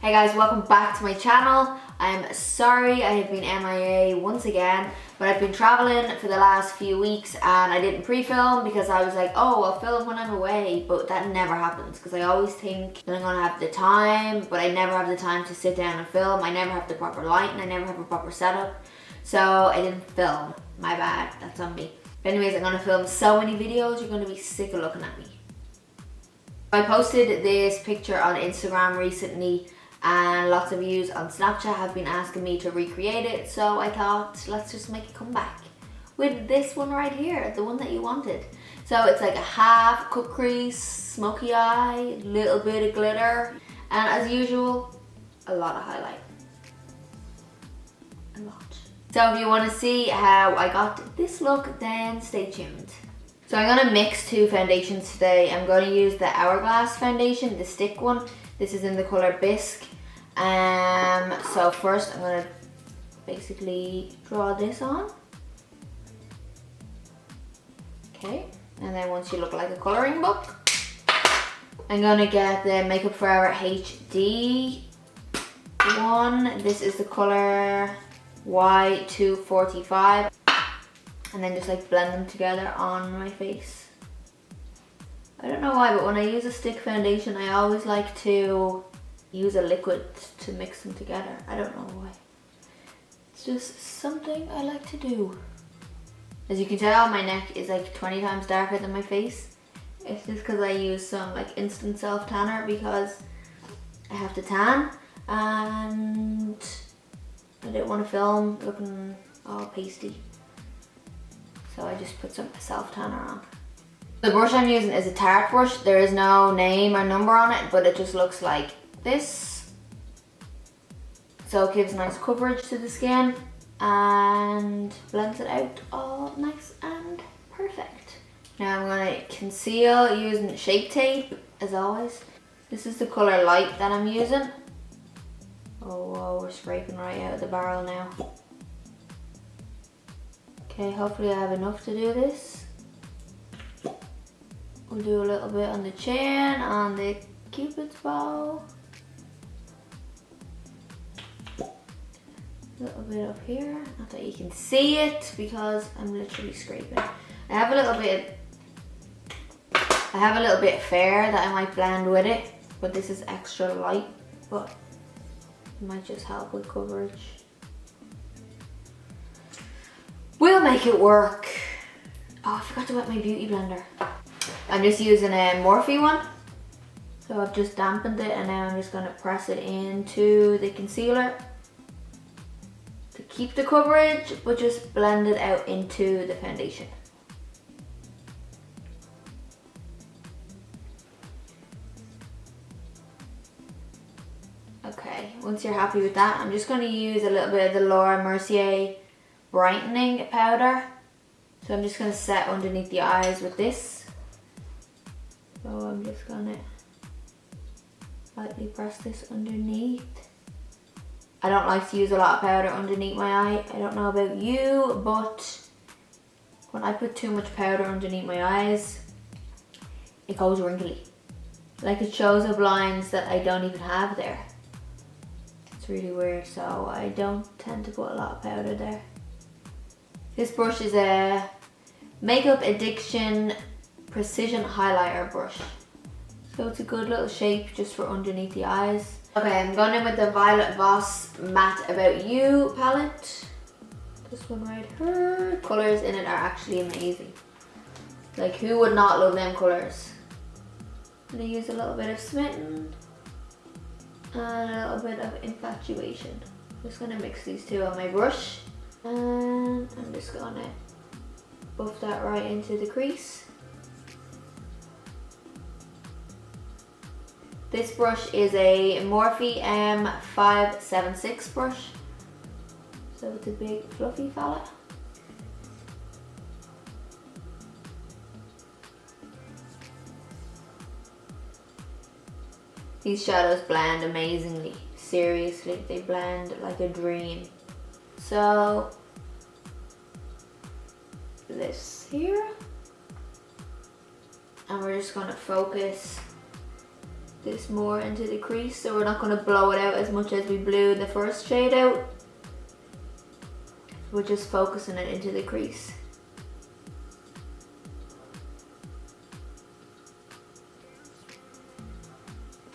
Hey guys, welcome back to my channel. I'm sorry I have been MIA once again, but I've been traveling for the last few weeks and I didn't pre-film because I was like, oh, I'll film when I'm away, but that never happens because I always think that I'm gonna have the time, but I never have the time to sit down and film. I never have the proper lighting, I never have a proper setup, so I didn't film. My bad, that's on me. But anyways, I'm gonna film so many videos, you're gonna be sick of looking at me. I posted this picture on Instagram recently and lots of views on Snapchat have been asking me to recreate it, so I thought let's just make a comeback with this one right here, the one that you wanted. So it's like a half cut crease, smoky eye, little bit of glitter, and as usual, a lot of highlight. A lot. So if you want to see how I got this look, then stay tuned. So I'm going to mix two foundations today. I'm going to use the Hourglass foundation, the stick one. This is in the color Bisque. So first I'm going to basically draw this on. Okay, and then once you look like a coloring book, I'm going to get the Makeup Forever HD one. This is the color Y245. And then just like blend them together on my face. I don't know why, but when I use a stick foundation, I always like to use a liquid to mix them together. I don't know why. It's just something I like to do. As you can tell, my neck is like 20 times darker than my face. It's just because I use some like instant self tanner because I have to tan and I didn't want to film looking all pasty. So I just put some self tanner on. The brush I'm using is a Tarte brush. There is no name or number on it, but it just looks like this. So it gives nice coverage to the skin and blends it out all nice and perfect. Now I'm going to conceal using Shape Tape as always. This is the color Light that I'm using. Oh, whoa, we're scraping right out of the barrel now. Okay, hopefully I have enough to do this. We'll do a little bit on the chin, on the cupid's bow. A little bit up here, not that you can see it because I'm literally scraping. I have a little bit fair that I might blend with it, but this is extra light, but it might just help with coverage. We'll make it work. Oh, I forgot to wet my beauty blender. I'm just using a Morphe one. So I've just dampened it and now I'm just gonna press it into the concealer to keep the coverage, but just blend it out into the foundation. Okay, once you're happy with that, I'm just gonna use a little bit of the Laura Mercier brightening powder. So I'm just going to set underneath the eyes with this. So I'm just going to lightly press this underneath. I don't like to use a lot of powder underneath my eye. I don't know about you, but when I put too much powder underneath my eyes, it goes wrinkly. Like it shows up lines that I don't even have there. It's really weird, so I don't tend to put a lot of powder there. This brush is a Makeup Addiction Precision Highlighter brush. So it's a good little shape just for underneath the eyes. Okay, I'm going in with the Violet Voss Matte About You palette. This one right here. Colours in it are actually amazing. Like, who would not love them colours? I'm going to use a little bit of Smitten and a little bit of Infatuation. I'm just going to mix these two on my brush. And I'm just gonna buff that right into the crease. This brush is a Morphe M576 brush. So it's a big fluffy fella. These shadows blend amazingly. Seriously, they blend like a dream. So this here, and we're just going to focus this more into the crease, so we're not going to blow it out as much as we blew the first shade out. We're just focusing it into the crease.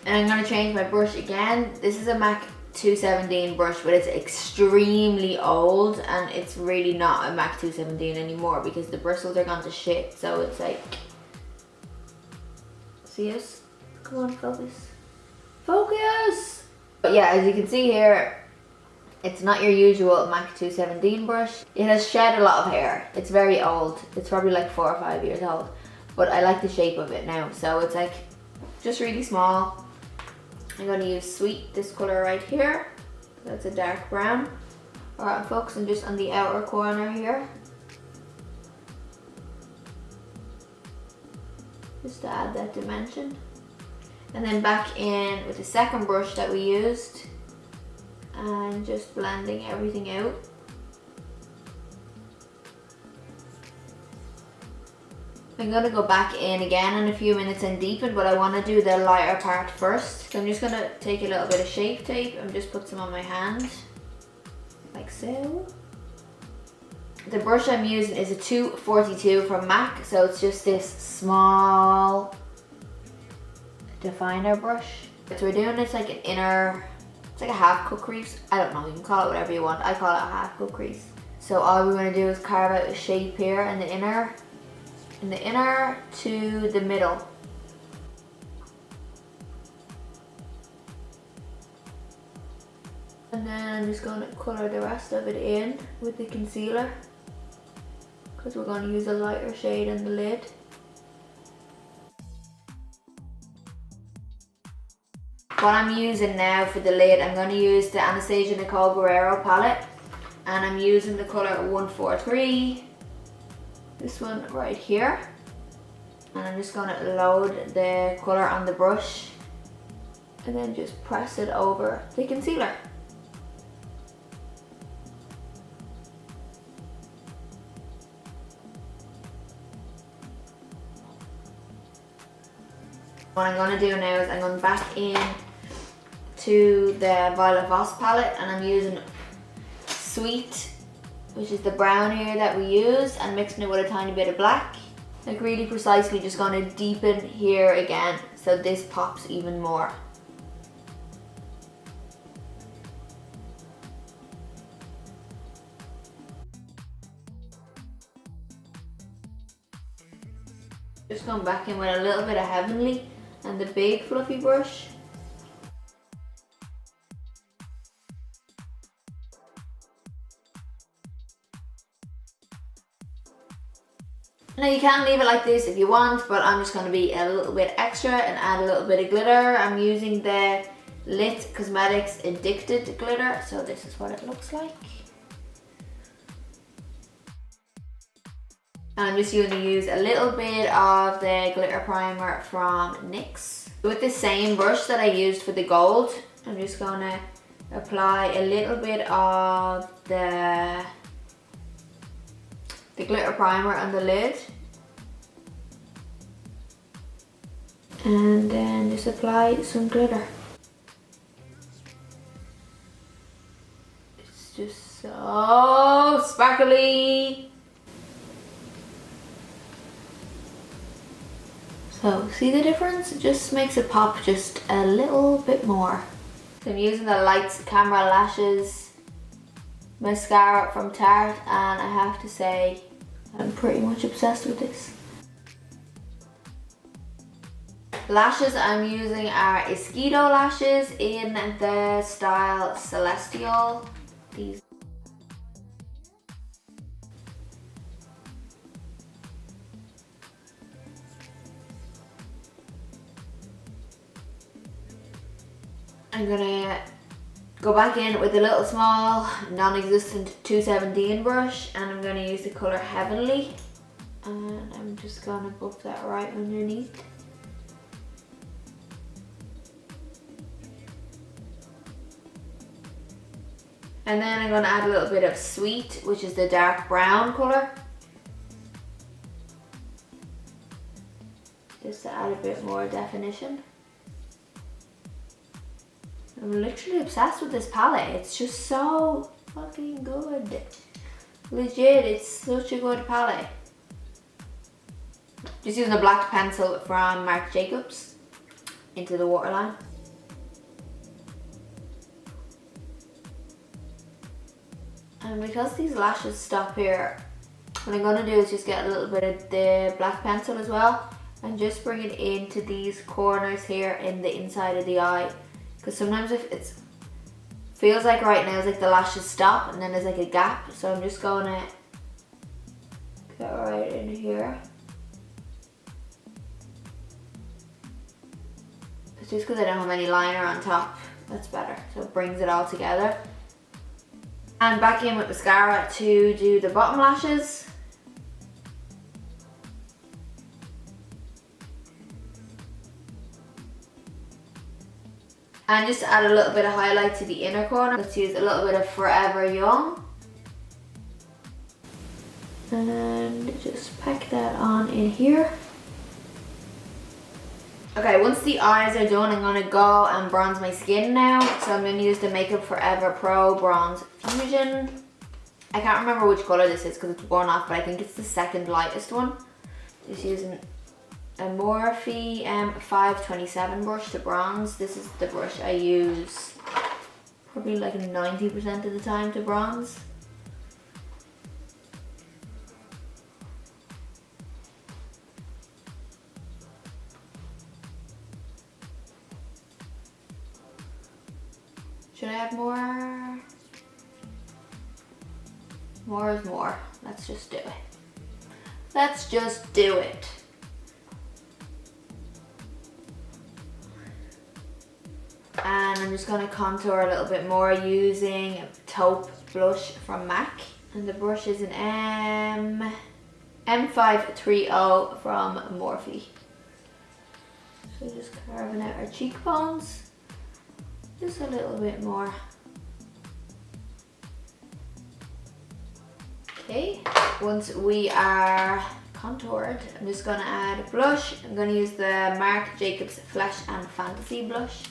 And I'm going to change my brush again. This is a MAC 217 brush, but it's extremely old and it's really not a MAC 217 anymore because the bristles are gone to shit. So it's like, see us? Come on, focus. Focus! But yeah, as you can see here, it's not your usual MAC 217 brush. It has shed a lot of hair. It's very old. It's probably like 4 or 5 years old. But I like the shape of it now. So it's like just really small. I'm going to use Sweet, this colour right here. That's a dark brown. Alright, I'm focusing just on the outer corner here. Just to add that dimension. And then back in with the second brush that we used. And just blending everything out. I'm going to go back in again in a few minutes and deepen, but I want to do the lighter part first. So I'm just going to take a little bit of Shape Tape and just put some on my hand, like so. The brush I'm using is a 242 from MAC, so it's just this small definer brush. So we're doing this like an inner, it's like a half cut crease. I don't know, you can call it whatever you want. I call it a half cut crease. So all we're going to do is carve out a shape here in the inner to the middle. And then I'm just going to colour the rest of it in with the concealer because we're going to use a lighter shade in the lid. What I'm using now for the lid, I'm going to use the Anastasia Nicole Guerrero palette, and I'm using the colour 143. This one right here, and I'm just going to load the colour on the brush and then just press it over the concealer. What I'm going to do now is I'm going back in to the Violet Voss palette, and I'm using Sweet, which is the brown here that we used, and mixing it with a tiny bit of black. Like really precisely just going to deepen here again so this pops even more. Just going back in with a little bit of Heavenly and the big fluffy brush. Now you can leave it like this if you want, but I'm just going to be a little bit extra and add a little bit of glitter. I'm using the Lit Cosmetics Addicted glitter, so this is what it looks like. And I'm just going to use a little bit of the glitter primer from NYX. With the same brush that I used for the gold, I'm just going to apply a little bit of the glitter primer on the lid. And then just apply some glitter. It's just so sparkly. So see the difference? It just makes it pop just a little bit more. So I'm using the Lights Camera Lashes mascara from Tarte, and I have to say I'm pretty much obsessed with this. Lashes I'm using are Esqido lashes in the style Celestial. These. I'm gonna go back in with a little small non-existent 217 brush, and I'm gonna use the color Heavenly, and I'm just gonna buff that right underneath. And then I'm gonna add a little bit of Sweet, which is the dark brown color, just to add a bit more definition. I'm literally obsessed with this palette. It's just so fucking good. Legit, it's such a good palette. Just using a black pencil from Marc Jacobs into the waterline. And because these lashes stop here, what I'm going to do is just get a little bit of the black pencil as well and just bring it into these corners here in the inside of the eye. Because sometimes if it's feels like right now it's like the lashes stop and then there's like a gap. So I'm just going to get right in here. It's just because I don't have any liner on top. That's better. So it brings it all together. And back in with mascara to do the bottom lashes. And just to add a little bit of highlight to the inner corner, let's use a little bit of Forever Young. And just pack that on in here. Okay, once the eyes are done, I'm gonna go and bronze my skin now. So I'm gonna use the Makeup Forever Pro Bronze Fusion. I can't remember which color this is because it's worn off, but I think it's the second lightest one. Just using a Morphe M527 brush to bronze. This is the brush I use probably like 90% of the time to bronze. Should I add more? More is more. Let's just do it. Let's just do it. And I'm just going to contour a little bit more using a taupe blush from MAC. And the brush is an M530 from Morphe. So just carving out our cheekbones. Just a little bit more. Okay, once we are contoured, I'm just going to add blush. I'm going to use the Marc Jacobs Flesh and Fantasy blush.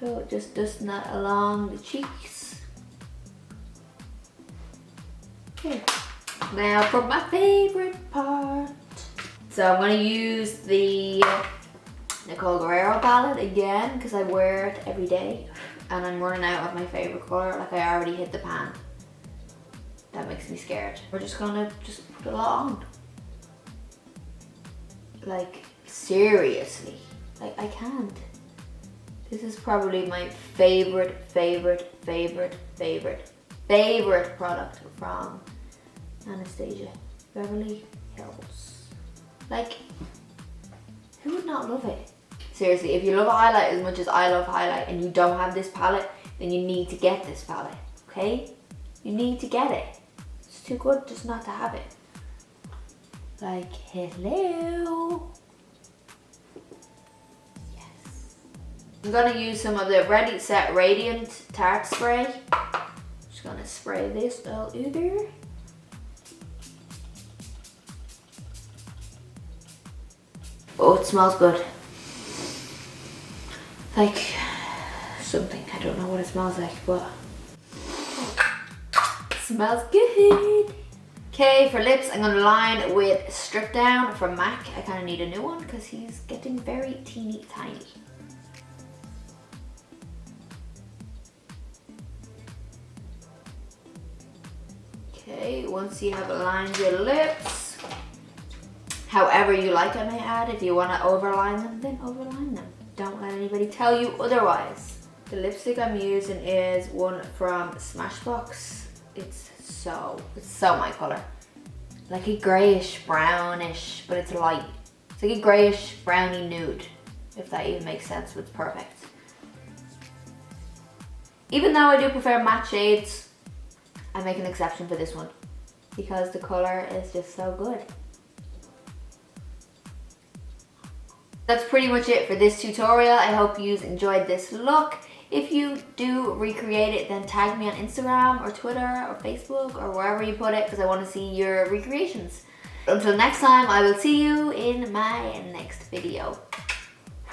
So just dusting that along the cheeks. Okay, now for my favorite part. So I'm going to use the Nicole Guerrero palette again because I wear it every day and I'm running out of my favorite color. Like I already hit the pan. That makes me scared. We're just gonna just put it on. Like seriously, like I can't. This is probably my favorite product from Anastasia, Beverly Hills. Like, who would not love it? Seriously, if you love a highlight as much as I love highlight and you don't have this palette, then you need to get this palette, okay? You need to get it. It's too good just not to have it. Like, hello. Yes. I'm gonna use some of the Ready Set Radiant Tarte spray. Just gonna spray this all over. Oh, it smells good. Like something, I don't know what it smells like, but it smells good. Okay, for lips, I'm gonna line with Stripdown from MAC. I kind of need a new one because he's getting very teeny tiny. Okay, once you have aligned your lips, however you like, I may add. If you want to overline them, then overline them. Don't let anybody tell you otherwise. The lipstick I'm using is one from Smashbox. It's so my color. Like a grayish brownish, but it's light. It's like a grayish browny nude, if that even makes sense. It's perfect. Even though I do prefer matte shades, I make an exception for this one because the color is just so good. That's pretty much it for this tutorial. I hope you enjoyed this look. If you do recreate it, then tag me on Instagram or Twitter or Facebook or wherever you put it because I want to see your recreations. Until next time, I will see you in my next video.